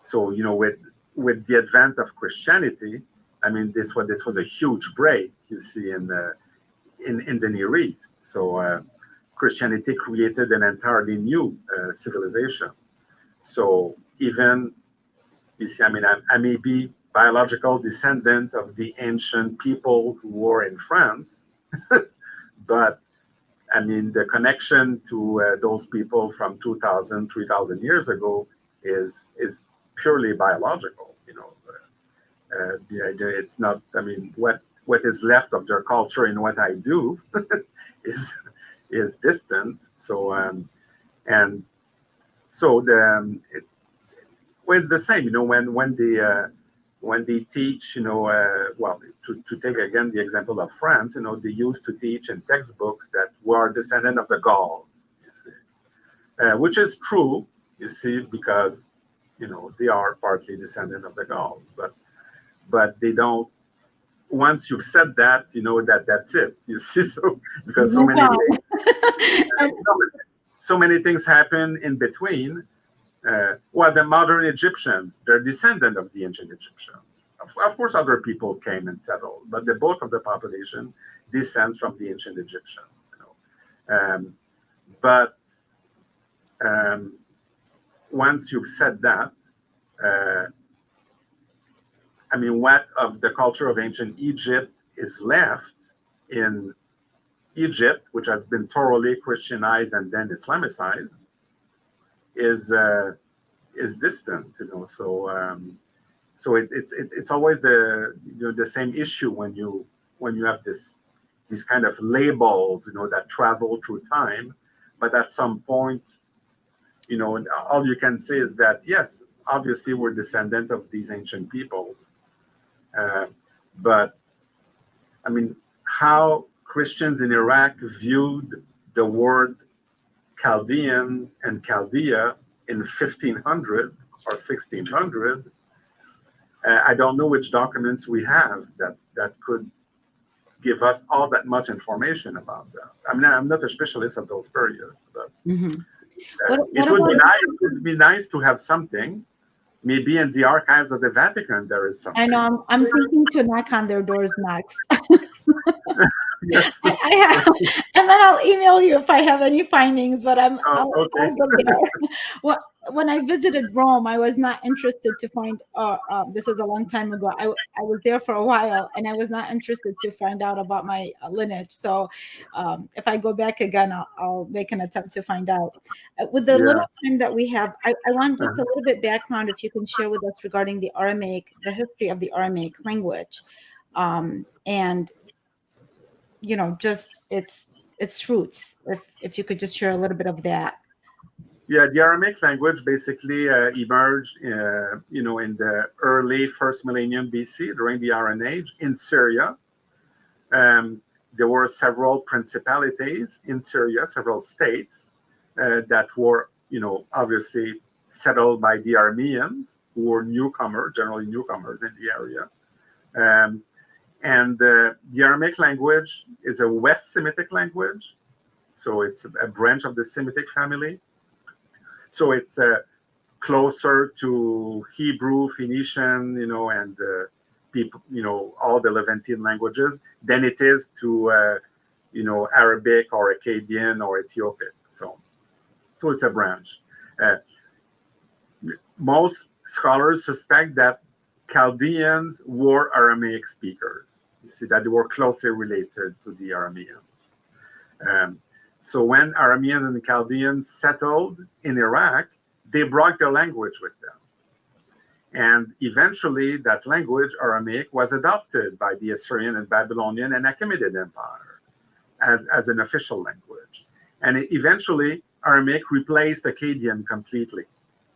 So, with the advent of Christianity, I mean, this was a huge break, you see, in the Near East. So Christianity created an entirely new civilization. So even, you see, I mean, I may be biological descendant of the ancient people who were in France, but I mean, the connection to those people from 2,000, 3,000 years ago is purely biological. The idea, it's not. I mean, what is left of their culture in what I do is distant. So and so with the same, when they teach, well, to take again the example of France, they used to teach in textbooks that we are descendant of the Gauls, you see, which is true, you see, because they are partly descendant of the Gauls, but they don't. Once you've said that, that's it. You see, so because so many things happen in between. Well, the modern Egyptians, they're descendant of the ancient Egyptians. Of course, other people came and settled, but the bulk of the population descends from the ancient Egyptians. But once you've said that, I mean, what of the culture of ancient Egypt is left in Egypt, which has been thoroughly Christianized and then Islamicized, is distant, So it's always the same issue when you have these kind of labels, that travel through time, but at some point, all you can say is that yes, obviously we're descendant of these ancient peoples, but I mean, how Christians in Iraq viewed the word Chaldean and Chaldea in 1500 or 1600, I don't know which documents we have that could give us all that much information about that. I mean, I'm not a specialist of those periods, but it would be nice to have something. Maybe in the archives of the Vatican there is something.
I know. I'm thinking to knock on their doors next.
Yes.
I have, and then I'll email you if I have any findings. But
okay.
I'll go there. When I visited Rome, I was not interested to find. This was a long time ago. I was there for a while, and I was not interested to find out about my lineage. So, if I go back again, I'll make an attempt to find out. With the little time that we have, I want just a little bit background, if you can share with us regarding the Aramaic, the history of the Aramaic language, and just its roots. If you could just share a little bit of that.
Yeah, the Aramaic language basically emerged, in the early first millennium BC during the Iron Age in Syria. There were several principalities in Syria, several states that were, obviously settled by the Arameans, who were generally newcomers in the area. And the Aramaic language is a West Semitic language, so it's a branch of the Semitic family. So it's closer to Hebrew, Phoenician, and people, all the Levantine languages than it is to, Arabic or Akkadian or Ethiopic. So it's a branch. Most scholars suspect that Chaldeans were Aramaic speakers. You see that they were closely related to the Arameans. So when Arameans and Chaldeans settled in Iraq, they brought their language with them. And eventually that language, Aramaic, was adopted by the Assyrian and Babylonian and Achaemenid Empire as an official language. And eventually Aramaic replaced Akkadian completely,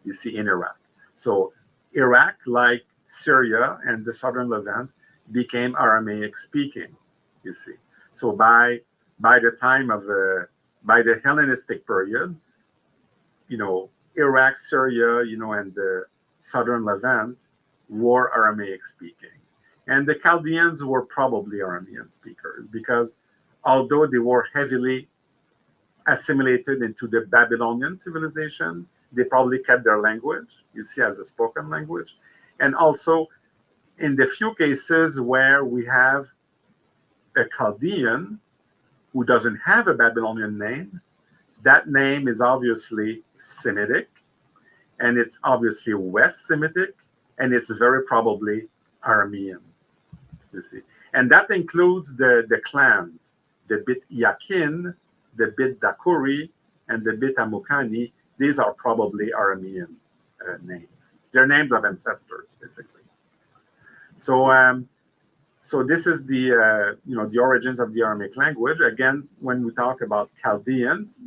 you see, in Iraq. So Iraq, like Syria and the southern Levant, became Aramaic speaking, you see. So by the time of by the Hellenistic period, Iraq, Syria, and the southern Levant were Aramaic speaking. And the Chaldeans were probably Aramean speakers because although they were heavily assimilated into the Babylonian civilization, they probably kept their language, you see, as a spoken language. And also, in the few cases where we have a Chaldean who doesn't have a Babylonian name, that name is obviously Semitic, and it's obviously West Semitic, and it's very probably Aramean, you see. And that includes the clans, the Bit Yakin, the Bit Dakuri, and the Bit Amukani. These are probably Aramean names. They're names of ancestors, basically. So this is the the origins of the Aramaic language. Again, when we talk about Chaldeans,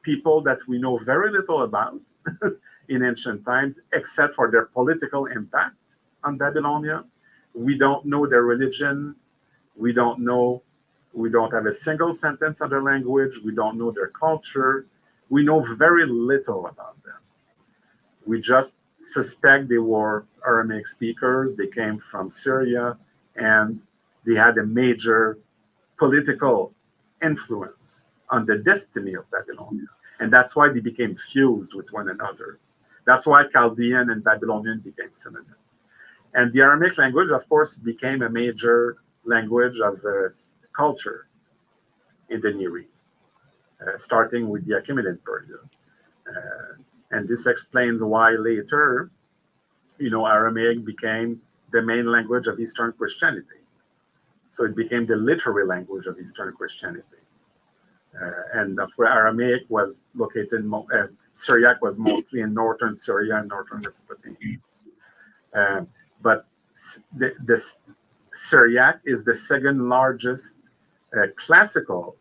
people that we know very little about in ancient times, except for their political impact on Babylonia. We don't know their religion. We don't have a single sentence of their language. We don't know their culture. We know very little about them. We just suspect they were Aramaic speakers. They came from Syria, and they had a major political influence on the destiny of Babylonia. And that's why they became fused with one another. That's why Chaldean and Babylonian became synonymous. And the Aramaic language, of course, became a major language of culture in the Near East, starting with the Achaemenid period. And this explains why later, Aramaic became the main language of Eastern Christianity. So it became the literary language of Eastern Christianity. And of course, Aramaic was located, Syriac was mostly in northern Syria and northern Mesopotamia. But the Syriac is the second largest classical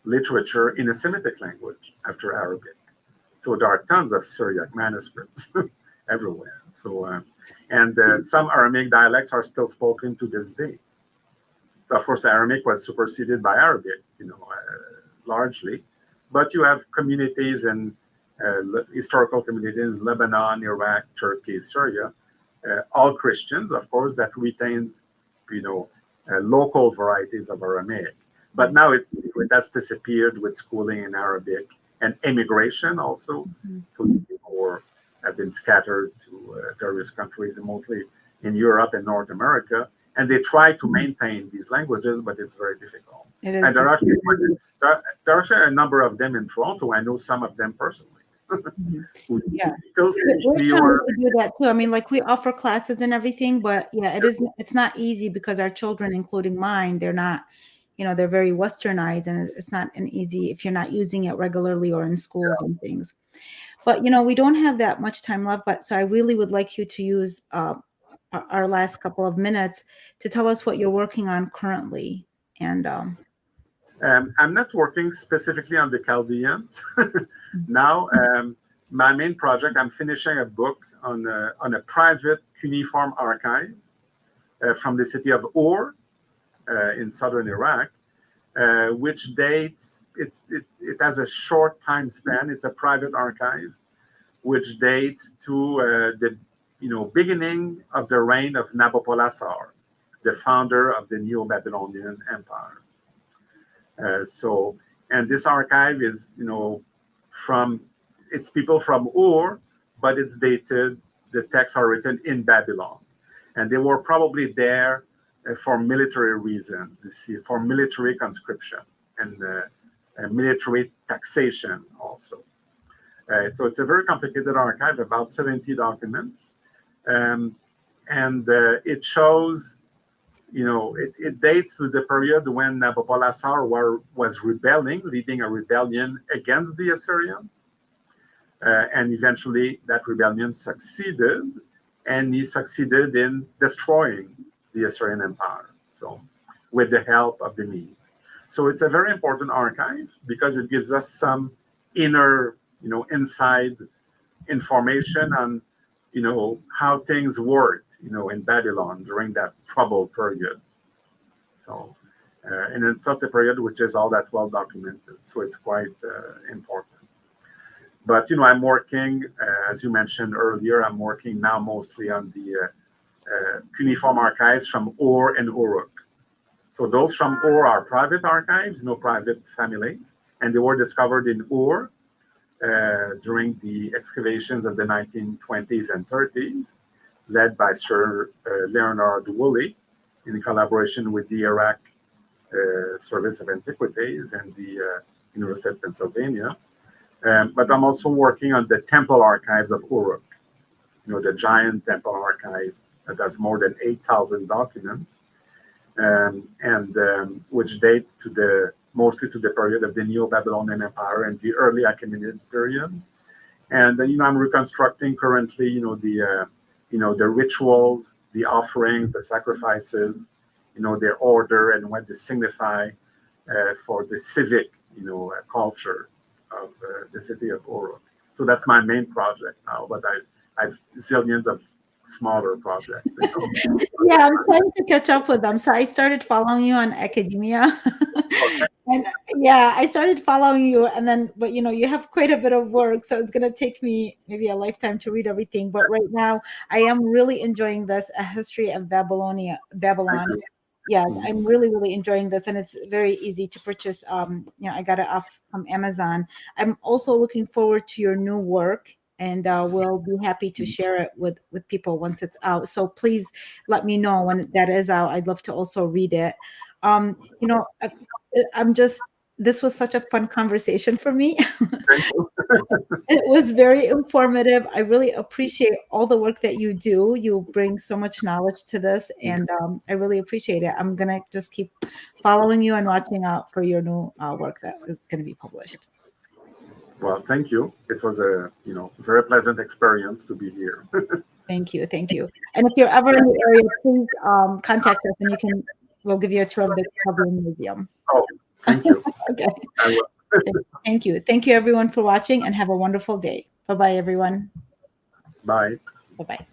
literature in a Semitic language after Arabic. So there are tons of Syriac manuscripts everywhere. So some Aramaic dialects are still spoken to this day. So of course, Aramaic was superseded by Arabic, largely. But you have communities and historical communities in Lebanon, Iraq, Turkey, Syria, all Christians, of course, that retained, local varieties of Aramaic. But now it has disappeared with schooling in Arabic and immigration also. Mm-hmm. So these people have been scattered to various countries, and mostly in Europe and North America. And they try to maintain these languages, but it's very difficult. And there are actually a number of them in Toronto. I know some of them personally.
Mm-hmm. Yeah, we're trying to do that too. I mean, like, we offer classes and everything, but yeah, it's not easy because our children, including mine, they're not, they're very westernized, and it's not an easy if you're not using it regularly or in schools and things. But we don't have that much time left. But so I really would like you to use our last couple of minutes to tell us what you're working on currently. And
I'm not working specifically on the Chaldeans now. My main project, I'm finishing a book on a private cuneiform archive from the city of Ur in southern Iraq, which dates, it has a short time span. It's a private archive, which dates to the beginning of the reign of Nabopolassar, the founder of the Neo-Babylonian Empire. And this archive is, it's people from Ur, but it's dated, the texts are written in Babylon. And they were probably there for military reasons, you see, for military conscription and military taxation also. So it's a very complicated archive, about 70 documents. And it shows, it dates to the period when Nabopolassar was rebelling, leading a rebellion against the Assyrians. And eventually that rebellion succeeded, and he succeeded in destroying the Assyrian Empire, so with the help of the Medes. So it's a very important archive because it gives us some inner, inside information on, how things worked, in Babylon during that troubled period. So, and it's not the period which is all that well documented, so it's quite important. But, I'm working, as you mentioned earlier, I'm working now mostly on the cuneiform archives from Ur and Uruk. So those from Ur are private archives, no private families, and they were discovered in Ur. during the excavations of the 1920s and 30s, led by Sir Leonard Woolley in collaboration with the Iraq Service of Antiquities and the University of Pennsylvania. But I'm also working on the temple archives of Uruk, the giant temple archive that has more than 8,000 documents, and which dates mostly to the period of the Neo-Babylonian Empire and the early Achaemenid period. And I'm reconstructing currently, the rituals, the offerings, the sacrifices, their order and what they signify for the civic, culture of the city of Uruk. So that's my main project now, but I've zillions of smaller projects.
Yeah, I'm trying to catch up with them. So I started following you on academia. And yeah, I started following you, and then, but you have quite a bit of work, so it's going to take me maybe a lifetime to read everything. But right now, I am really enjoying this, A History of Babylon. Yeah, I'm really, really enjoying this, and it's very easy to purchase. I got it off from Amazon. I'm also looking forward to your new work, and we'll be happy to share it with people once it's out. So please let me know when that is out. I'd love to also read it. Um, you know, I, I'm just. This was such a fun conversation for me. It was very informative. I really appreciate all the work that you do. You bring so much knowledge to this, and I really appreciate it. I'm gonna just keep following you and watching out for your new work that is going to be published.
Well, thank you. It was a very pleasant experience to be here.
Thank you, thank you. And if you're ever in the area, please contact us, and we'll give you a tour of the Covering Museum.
Oh, thank you.
Okay. Thank you. Thank you, everyone, for watching, and have a wonderful day. Bye-bye, everyone.
Bye.
Bye-bye.